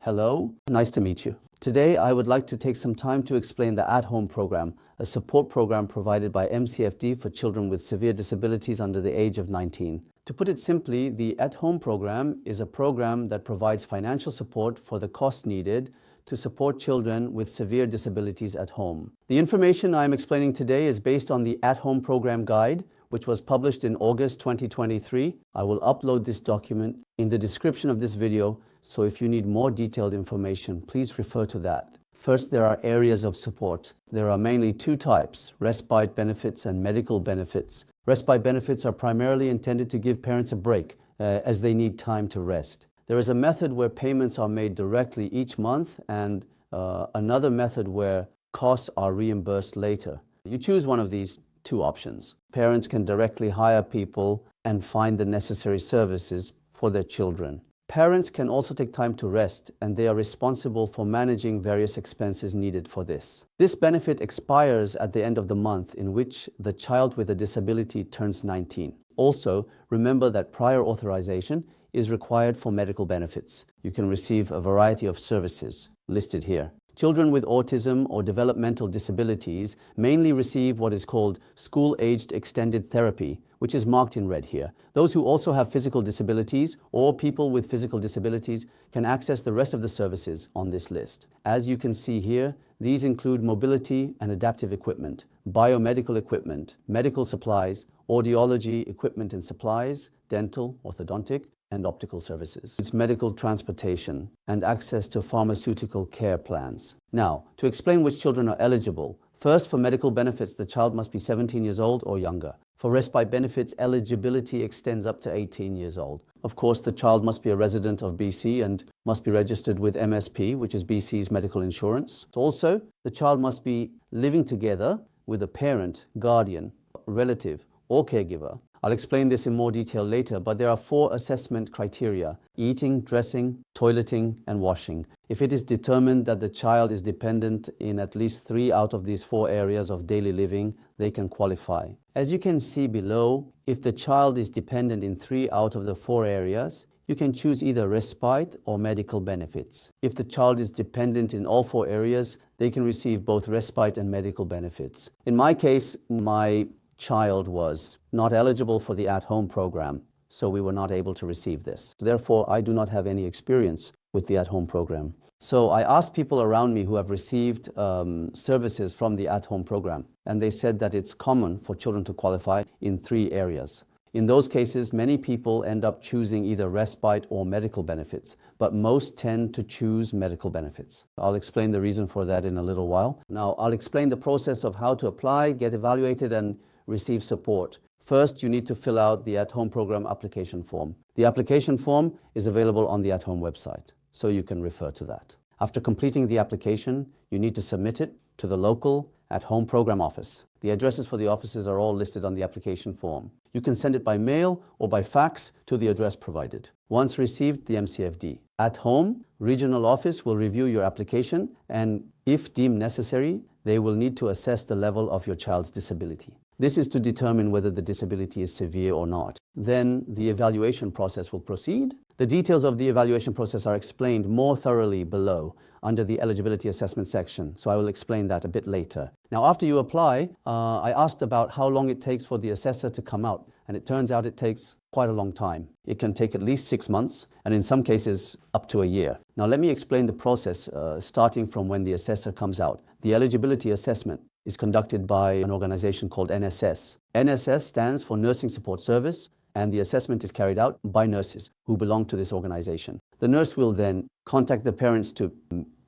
Hello, nice to meet you. Today I would like to take some time to explain the at-home program, a support program provided by MCFD for children with severe disabilities under the age of 19. To put it simply, the at-home program is a program that provides financial support for the costs needed to support children with severe disabilities at home. The information I am explaining today is based on the at-home program guide, which was published in August 2023. I will upload this document in the description of this video, so if you need more detailed information, please refer to that. First, there are areas of support. There are mainly two types: respite benefits and medical benefits. Respite benefits are primarily intended to give parents a break as they need time to rest. There is a method where payments are made directly each month and another method where costs are reimbursed later. You choose one of these two options. Parents can directly hire people and find the necessary services for their children. Parents can also take time to rest, and they are responsible for managing various expenses needed for this. This benefit expires at the end of the month in which the child with a disability turns 19. Also, remember that prior authorization is required for medical benefits. You can receive a variety of services listed here. Children with autism or developmental disabilities mainly receive what is called school-aged extended therapy, which is marked in red here. Those who also have physical disabilities or people with physical disabilities can access the rest of the services on this list. As you can see here, these include mobility and adaptive equipment, biomedical equipment, medical supplies, audiology equipment and supplies, dental, orthodontic, and optical services. It's medical transportation and access to pharmaceutical care plans. Now, to explain which children are eligible, first, for medical benefits, the child must be 17 years old or younger. For respite benefits, eligibility extends up to 18 years old. Of course, the child must be a resident of BC and must be registered with MSP, which is BC's medical insurance. Also, the child must be living together with a parent, guardian, relative, or caregiver. I'll explain this in more detail later, but there are 4 assessment criteria: eating, dressing, toileting, and washing. If it is determined that the child is dependent in at least 3 out of these 4 areas of daily living, they can qualify. As you can see below, if the child is dependent in 3 out of the 4 areas, you can choose either respite or medical benefits. If the child is dependent in all 4 areas, they can receive both respite and medical benefits. In my case, my child was not eligible for the at-home program, so we were not able to receive this. Therefore, I do not have any experience with the at-home program. So I asked people around me who have received services from the at-home program, and they said that it's common for children to qualify in 3 areas. In those cases, many people end up choosing either respite or medical benefits, but most tend to choose medical benefits. I'll explain the reason for that in a little while. Now, I'll explain the process of how to apply, get evaluated, and receive support. First, you need to fill out the at-home program application form. The application form is available on the at-home website, so you can refer to that. After completing the application, you need to submit it to the local at-home program office. The addresses for the offices are all listed on the application form. You can send it by mail or by fax to the address provided. Once received, the MCFD. At home, regional office will review your application, and if deemed necessary, they will need to assess the level of your child's disability. This is to determine whether the disability is severe or not. Then the evaluation process will proceed. The details of the evaluation process are explained more thoroughly below under the eligibility assessment section, so I will explain that a bit later. Now, after you apply, I asked about how long it takes for the assessor to come out, and it turns out it takes quite a long time. It can take at least 6 months, and in some cases up to a year. Now, let me explain the process starting from when the assessor comes out. The eligibility assessment is conducted by an organization called NSS. NSS stands for Nursing Support Service, and the assessment is carried out by nurses who belong to this organization. The nurse will then contact the parents to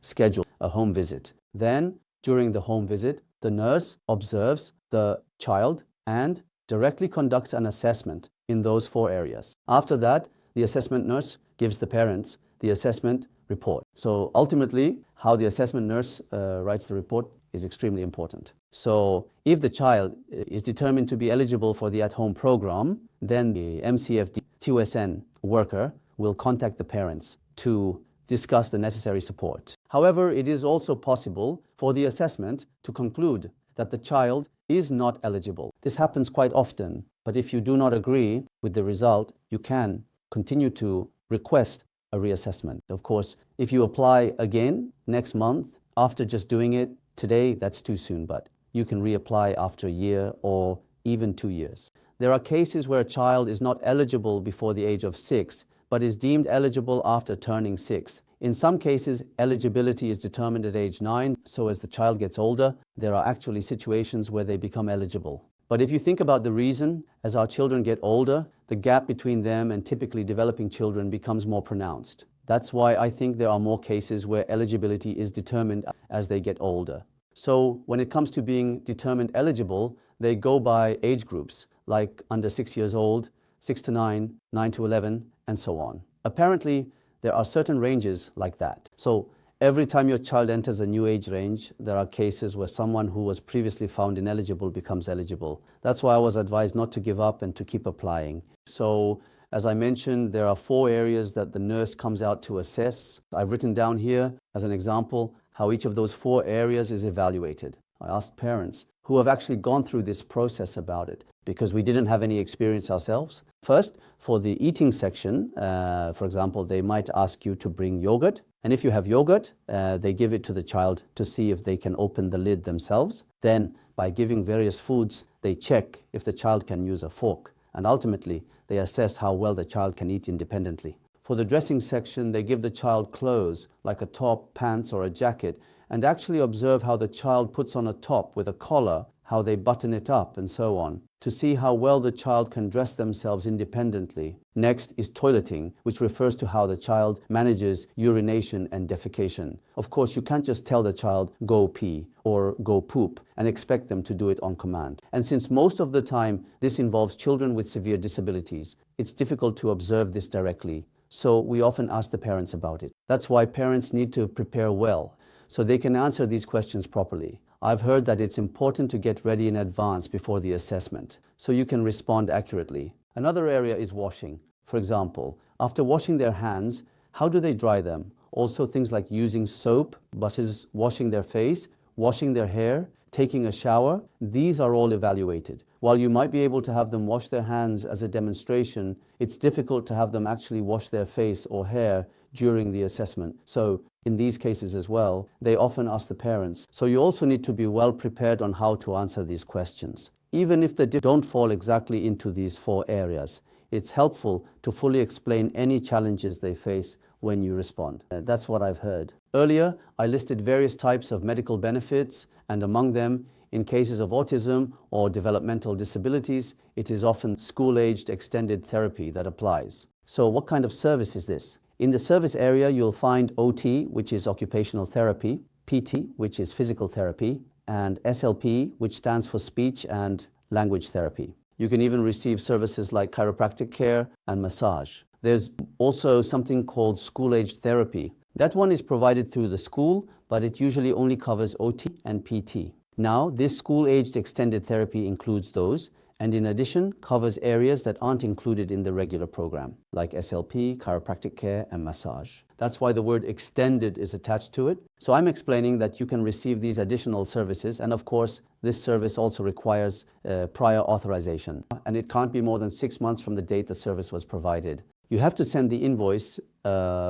schedule a home visit. Then, during the home visit, the nurse observes the child and directly conducts an assessment in those 4 areas. After that, the assessment nurse gives the parents the assessment report. So ultimately, how the assessment nurse writes the report is extremely important. So if the child is determined to be eligible for the at-home program, then the MCFD TUSN worker will contact the parents to discuss the necessary support. However, it is also possible for the assessment to conclude that the child is not eligible. This happens quite often, but if you do not agree with the result, you can continue to request a reassessment. Of course, if you apply again next month, after just doing it today, that's too soon, but you can reapply after a year or even 2 years. There are cases where a child is not eligible before the age of 6, but is deemed eligible after turning 6. In some cases, eligibility is determined at age 9, so as the child gets older, there are actually situations where they become eligible. But if you think about the reason, as our children get older, the gap between them and typically developing children becomes more pronounced. That's why I think there are more cases where eligibility is determined as they get older. So when it comes to being determined eligible, they go by age groups, like under 6 years old, 6 to 9, 9 to 11, and so on. Apparently, there are certain ranges like that. So every time your child enters a new age range, there are cases where someone who was previously found ineligible becomes eligible. That's why I was advised not to give up and to keep applying. So as I mentioned, there are 4 areas that the nurse comes out to assess. I've written down here as an example how each of those 4 areas is evaluated. I asked parents who have actually gone through this process about it because we didn't have any experience ourselves. First, for the eating section, for example, they might ask you to bring yogurt. And if you have yogurt, they give it to the child to see if they can open the lid themselves. Then, by giving various foods, they check if the child can use a fork. And ultimately, they assess how well the child can eat independently. For the dressing section, they give the child clothes, like a top, pants, or a jacket, and actually observe how the child puts on a top with a collar, how they button it up, and so on, to see how well the child can dress themselves independently. Next is toileting, which refers to how the child manages urination and defecation. Of course, you can't just tell the child, go pee or go poop, and expect them to do it on command. And since most of the time this involves children with severe disabilities, it's difficult to observe this directly. So we often ask the parents about it. That's why parents need to prepare well, so they can answer these questions properly. I've heard that it's important to get ready in advance before the assessment, so you can respond accurately. Another area is washing. For example, after washing their hands, how do they dry them? Also things like using soap, versus washing their face, washing their hair, taking a shower, these are all evaluated. While you might be able to have them wash their hands as a demonstration, it's difficult to have them actually wash their face or hair during the assessment. So in these cases as well, they often ask the parents. So you also need to be well prepared on how to answer these questions. Even if they don't fall exactly into these 4 areas, it's helpful to fully explain any challenges they face when you respond. That's what I've heard. Earlier, I listed various types of medical benefits, and among them, in cases of autism or developmental disabilities, it is often school-aged extended therapy that applies. So what kind of service is this? In the service area, you'll find OT, which is occupational therapy, PT, which is physical therapy, and SLP, which stands for speech and language therapy. You can even receive services like chiropractic care and massage. There's also something called school-aged therapy. That one is provided through the school, but it usually only covers OT and PT. Now, this school-aged extended therapy includes those, and in addition covers areas that aren't included in the regular program, like SLP, chiropractic care, and massage. That's why the word extended is attached to it. So I'm explaining that you can receive these additional services, and of course, this service also requires prior authorization, and it can't be more than 6 months from the date the service was provided. You have to send the invoice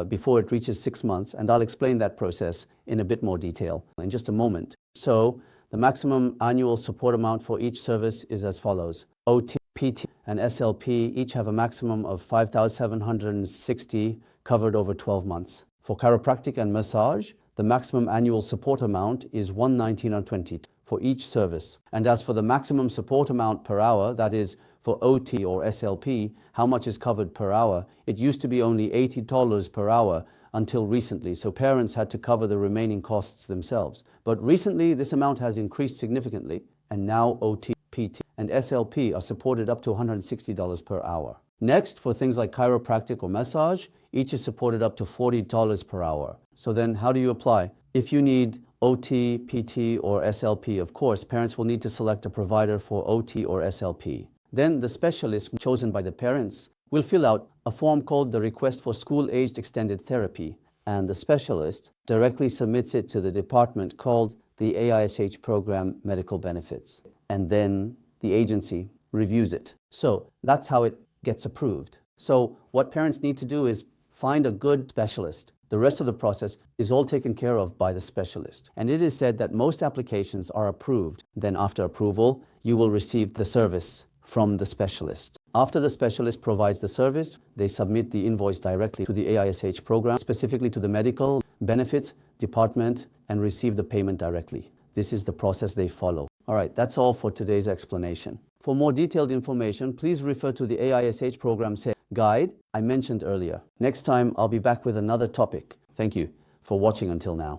before it reaches 6 months, and I'll explain that process in a bit more detail in just a moment. So the maximum annual support amount for each service is as follows. OT, PT, and SLP each have a maximum of $5,760 covered over 12 months. For chiropractic and massage, the maximum annual support amount is $119.20 for each service. And as for the maximum support amount per hour, that is for OT or SLP, how much is covered per hour? It used to be only $80 per hour until recently, so parents had to cover the remaining costs themselves. But recently, this amount has increased significantly, and now OT, PT, and SLP are supported up to $160 per hour. Next, for things like chiropractic or massage, each is supported up to $40 per hour. So then how do you apply? If you need OT, PT, or SLP, of course, parents will need to select a provider for OT or SLP. Then the specialist chosen by the parents will fill out a form called the Request for School-Aged Extended Therapy, and the specialist directly submits it to the department called the AISH Program Medical Benefits, and then the agency reviews it. So that's how it gets approved. So what parents need to do is find a good specialist. The rest of the process is all taken care of by the specialist. And it is said that most applications are approved. Then after approval, you will receive the service from the specialist. After the specialist provides the service, they submit the invoice directly to the AISH program, specifically to the medical benefits department, and receive the payment directly. This is the process they follow. All right, that's all for today's explanation. For more detailed information, please refer to the AISH program guide I mentioned earlier. Next time, I'll be back with another topic. Thank you for watching until now.